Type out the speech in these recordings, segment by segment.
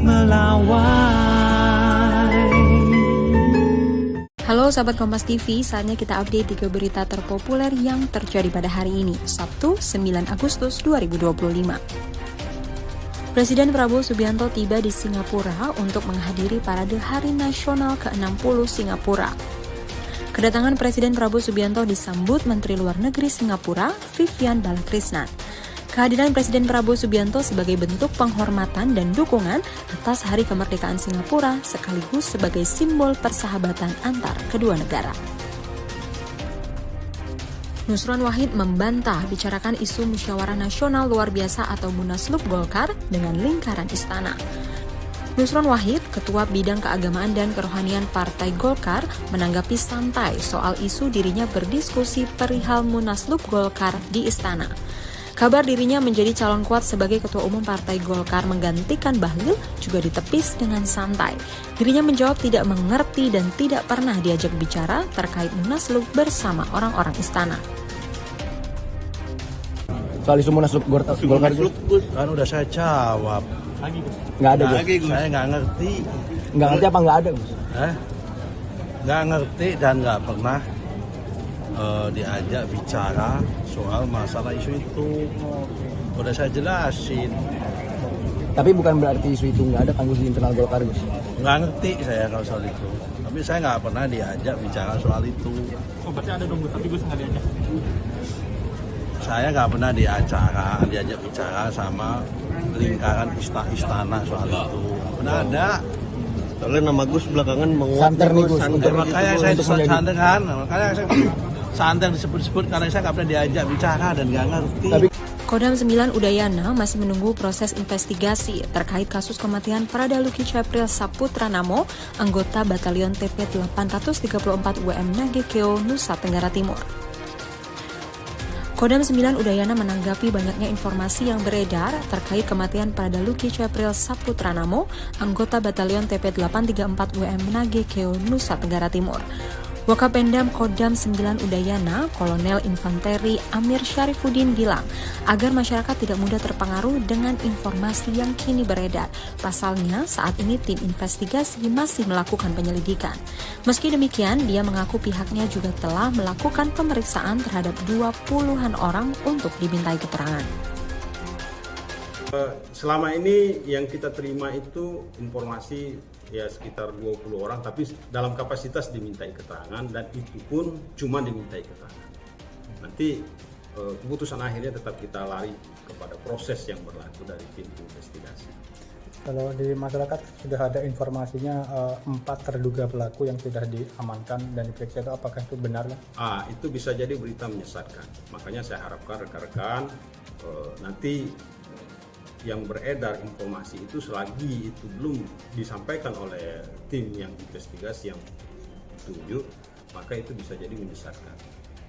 melawai. Halo sahabat Kompas TV, saatnya kita update 3 berita terpopuler yang terjadi pada hari ini, Sabtu 9 Agustus 2025. Presiden Prabowo Subianto tiba di Singapura untuk menghadiri Parade Hari Nasional ke-60 Singapura. Kedatangan Presiden Prabowo Subianto disambut Menteri Luar Negeri Singapura, Vivian Balakrishnan. Kehadiran Presiden Prabowo Subianto sebagai bentuk penghormatan dan dukungan atas Hari Kemerdekaan Singapura sekaligus sebagai simbol persahabatan antar kedua negara. Nusron Wahid membantah bicarakan isu musyawarah nasional luar biasa atau Munaslup Golkar dengan lingkaran istana. Nusron Wahid, Ketua Bidang Keagamaan dan Kerohanian Partai Golkar, menanggapi santai soal isu dirinya berdiskusi perihal Munaslup Golkar di istana. Kabar dirinya menjadi calon kuat sebagai Ketua Umum Partai Golkar menggantikan Bahlil juga ditepis dengan santai. Dirinya menjawab tidak mengerti dan tidak pernah diajak bicara terkait Munaslup bersama orang-orang istana. Soal isu Munaslup Golkar itu? Kan udah saya jawab. Nggak ada, Gus? Saya nggak ngerti. Nggak ngerti apa nggak ada, Gus? Nggak ngerti dan nggak pernah diajak bicara soal masalah isu itu. Udah saya jelasin. Tapi bukan berarti isu itu nggak ada kan, Gus, di internal Golkar, Gus? Nggak ngerti saya kalau soal itu. Tapi saya nggak pernah diajak bicara soal itu. Oh, berarti ada dong, tapi Gus nggak diajak? Saya nggak pernah diajak bicara sama lingkaran istana soal itu. Pernah ada. Soalnya nama Gus belakangan menguat. Santer nih, Gus. Makanya saya santer kan. Makanya saya santer disebut-sebut karena saya nggak pernah diajak bicara dan nggak ngerti. Kodam 9 Udayana masih menunggu proses investigasi terkait kasus kematian Pradaluki Capril Saputra Namo, anggota Batalion TP 834 UM Nagekeo, Nusa Tenggara Timur. Kodam 9 Udayana menanggapi banyaknya informasi yang beredar terkait kematian Pradaluki Capril Saputra Namo, anggota Batalion TP 834 UM Nagekeo, Nusa Tenggara Timur. Wakapendam Kodam 9 Udayana, Kolonel Infanteri Amir Syarifuddin bilang agar masyarakat tidak mudah terpengaruh dengan informasi yang kini beredar. Pasalnya, saat ini tim investigasi masih melakukan penyelidikan. Meski demikian, dia mengaku pihaknya juga telah melakukan pemeriksaan terhadap 20-an orang untuk dimintai keterangan. Selama ini yang kita terima itu informasi ya sekitar 20 orang, tapi dalam kapasitas dimintai keterangan dan itu pun cuma dimintai keterangan. Nanti keputusan akhirnya tetap kita lari kepada proses yang berlaku dari tim investigasi. Kalau di masyarakat sudah ada informasinya 4 terduga pelaku yang sudah diamankan dan diperiksa, itu apakah itu benar? Itu bisa jadi berita menyesatkan. Makanya saya harapkan rekan-rekan nanti yang beredar informasi itu selagi itu belum disampaikan oleh tim yang investigasi yang tunjuk, maka itu bisa jadi menyesatkan.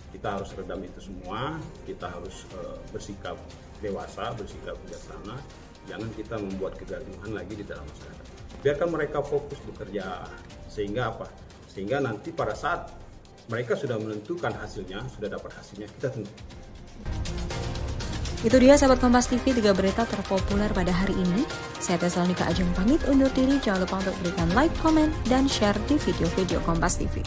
Kita harus redam itu semua, kita harus bersikap dewasa, bersikap bijaksana, jangan kita membuat kegaduhan lagi di dalam masyarakat. Biarkan mereka fokus bekerja, sehingga apa? Sehingga nanti pada saat mereka sudah menentukan hasilnya, sudah dapat hasilnya, kita tunggu. Itu dia sahabat Kompas TV, 3 berita terpopuler pada hari ini. Saya Tesalonika Ajeng pamit undur diri. Jangan lupa untuk berikan like, komen, dan share di video-video Kompas TV.